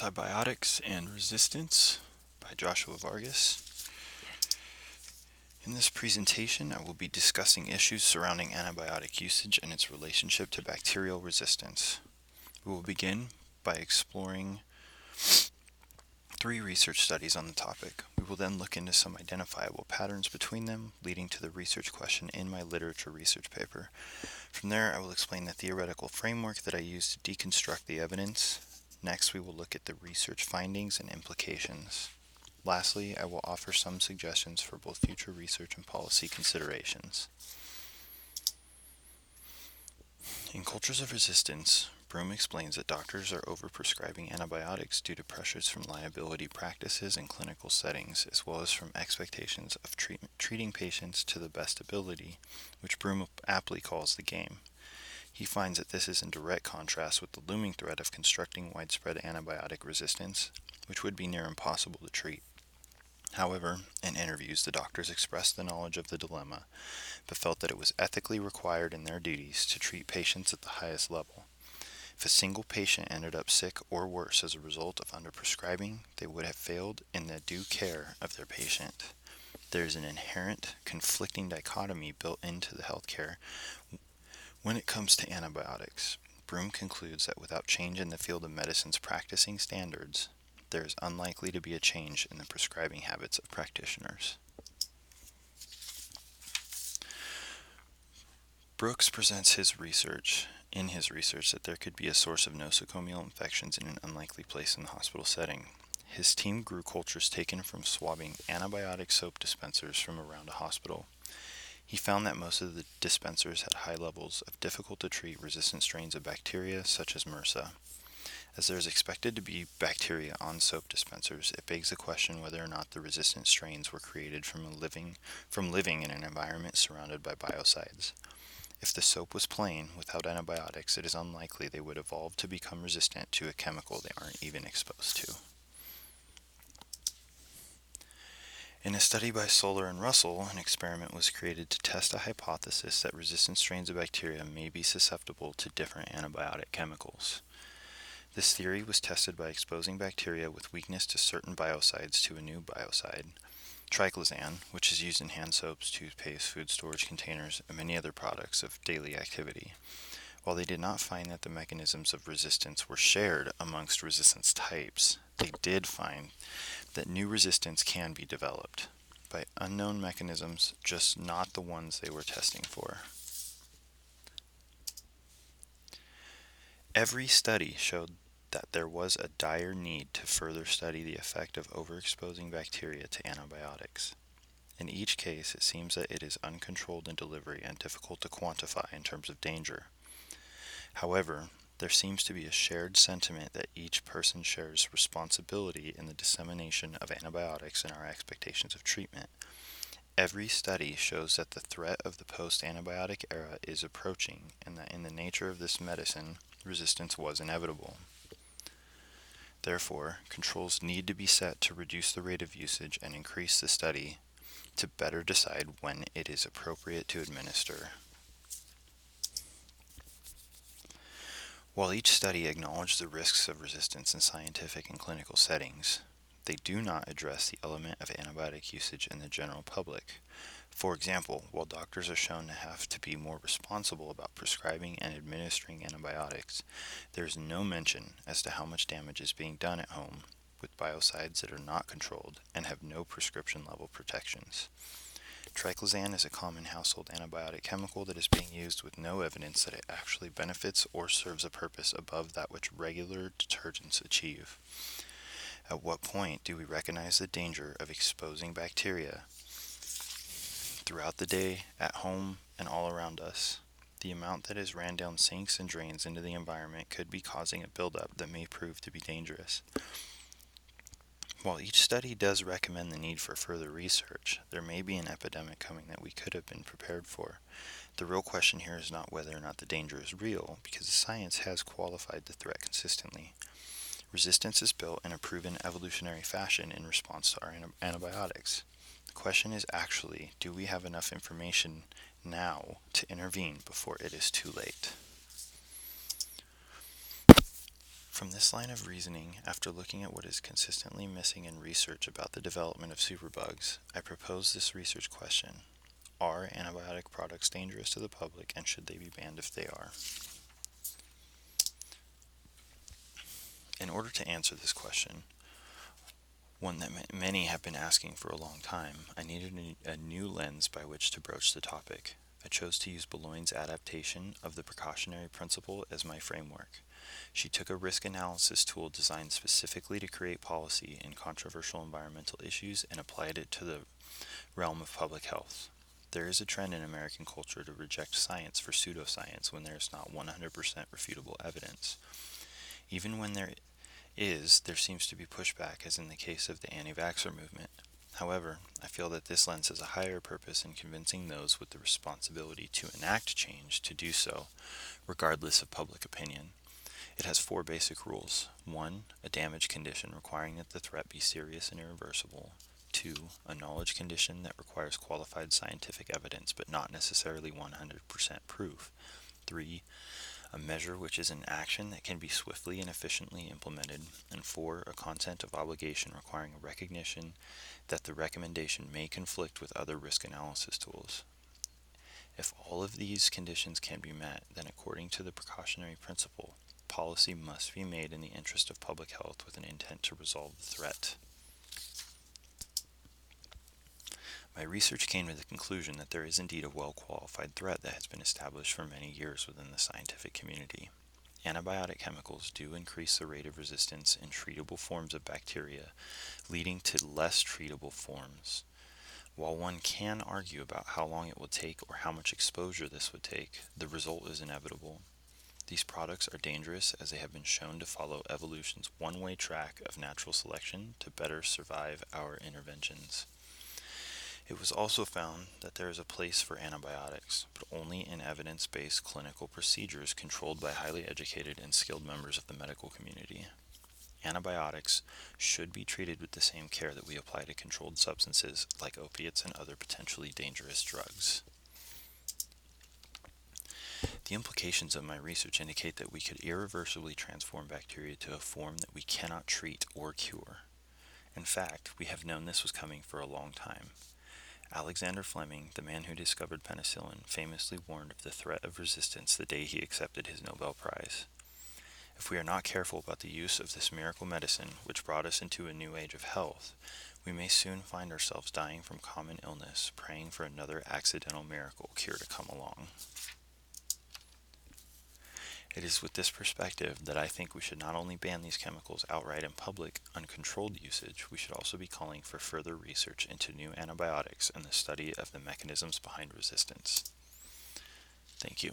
Antibiotics and Resistance by Joshua Vargas. In this presentation, I will be discussing issues surrounding antibiotic usage and its relationship to bacterial resistance. We will begin by exploring 3 research studies on the topic. We will then look into some identifiable patterns between them, leading to the research question in my literature research paper. From there, I will explain the theoretical framework that I use to deconstruct the evidence. Next, we will look at the research findings and implications. Lastly, I will offer some suggestions for both future research and policy considerations. In Cultures of Resistance, Broom explains that doctors are overprescribing antibiotics due to pressures from liability practices in clinical settings, as well as from expectations of treating patients to the best ability, which Broom aptly calls the game. He finds that this is in direct contrast with the looming threat of constructing widespread antibiotic resistance, which would be near impossible to treat. However, in interviews, the doctors expressed the knowledge of the dilemma, but felt that it was ethically required in their duties to treat patients at the highest level. If a single patient ended up sick or worse as a result of underprescribing, they would have failed in the due care of their patient. There is an inherent conflicting dichotomy built into the healthcare when it comes to antibiotics. Broom concludes that without change in the field of medicine's practicing standards, there is unlikely to be a change in the prescribing habits of practitioners. Brooks presents in his research that there could be a source of nosocomial infections in an unlikely place in the hospital setting. His team grew cultures taken from swabbing antibiotic soap dispensers from around a hospital. He found that most of the dispensers had high levels of difficult-to-treat resistant strains of bacteria such as MRSA. As there is expected to be bacteria on soap dispensers, it begs the question whether or not the resistant strains were created from living in an environment surrounded by biocides. If the soap was plain, without antibiotics, it is unlikely they would evolve to become resistant to a chemical they aren't even exposed to. In a study by Soler and Russell, an experiment was created to test a hypothesis that resistant strains of bacteria may be susceptible to different antibiotic chemicals. This theory was tested by exposing bacteria with weakness to certain biocides to a new biocide, triclosan, which is used in hand soaps, toothpaste, food storage containers, and many other products of daily activity. While they did not find that the mechanisms of resistance were shared amongst resistance types, they did find that new resistance can be developed by unknown mechanisms, just not the ones they were testing for. Every study showed that there was a dire need to further study the effect of overexposing bacteria to antibiotics. In each case, it seems that it is uncontrolled in delivery and difficult to quantify in terms of danger. However, there seems to be a shared sentiment that each person shares responsibility in the dissemination of antibiotics and our expectations of treatment. Every study shows that the threat of the post-antibiotic era is approaching, and that in the nature of this medicine, resistance was inevitable. Therefore, controls need to be set to reduce the rate of usage and increase the study to better decide when it is appropriate to administer. While each study acknowledged the risks of resistance in scientific and clinical settings, they do not address the element of antibiotic usage in the general public. For example, while doctors are shown to have to be more responsible about prescribing and administering antibiotics, there is no mention as to how much damage is being done at home with biocides that are not controlled and have no prescription level protections. Triclosan is a common household antibiotic chemical that is being used with no evidence that it actually benefits or serves a purpose above that which regular detergents achieve. At what point do we recognize the danger of exposing bacteria throughout the day, at home, and all around us? The amount that is ran down sinks and drains into the environment could be causing a buildup that may prove to be dangerous. While each study does recommend the need for further research, there may be an epidemic coming that we could have been prepared for. The real question here is not whether or not the danger is real, because the science has qualified the threat consistently. Resistance is built in a proven evolutionary fashion in response to our antibiotics. The question is actually, do we have enough information now to intervene before it is too late? From this line of reasoning, after looking at what is consistently missing in research about the development of superbugs, I propose this research question. Are antibiotic products dangerous to the public, and should they be banned if they are? In order to answer this question, one that many have been asking for a long time, I needed a new lens by which to broach the topic. I chose to use Bouloigne's adaptation of the precautionary principle as my framework. She took a risk analysis tool designed specifically to create policy in controversial environmental issues and applied it to the realm of public health. There is a trend in American culture to reject science for pseudoscience when there is not 100% refutable evidence. Even when there seems to be pushback, as in the case of the anti-vaxxer movement. However, I feel that this lens has a higher purpose in convincing those with the responsibility to enact change to do so, regardless of public opinion. It has 4 basic rules. 1. A damage condition requiring that the threat be serious and irreversible. 2. A knowledge condition that requires qualified scientific evidence but not necessarily 100% proof. 3. A measure which is an action that can be swiftly and efficiently implemented. And 4. A content of obligation requiring a recognition that the recommendation may conflict with other risk analysis tools. If all of these conditions can be met, then according to the precautionary principle, policy must be made in the interest of public health with an intent to resolve the threat. My research came to the conclusion that there is indeed a well-qualified threat that has been established for many years within the scientific community. Antibiotic chemicals do increase the rate of resistance in treatable forms of bacteria, leading to less treatable forms. While one can argue about how long it will take or how much exposure this would take, the result is inevitable. These products are dangerous as they have been shown to follow evolution's one-way track of natural selection to better survive our interventions. It was also found that there is a place for antibiotics, but only in evidence-based clinical procedures controlled by highly educated and skilled members of the medical community. Antibiotics should be treated with the same care that we apply to controlled substances like opiates and other potentially dangerous drugs. The implications of my research indicate that we could irreversibly transform bacteria to a form that we cannot treat or cure. In fact, we have known this was coming for a long time. Alexander Fleming, the man who discovered penicillin, famously warned of the threat of resistance the day he accepted his Nobel Prize. If we are not careful about the use of this miracle medicine, which brought us into a new age of health, we may soon find ourselves dying from common illness, praying for another accidental miracle cure to come along. It is with this perspective that I think we should not only ban these chemicals outright in public, uncontrolled usage, we should also be calling for further research into new antibiotics and the study of the mechanisms behind resistance. Thank you.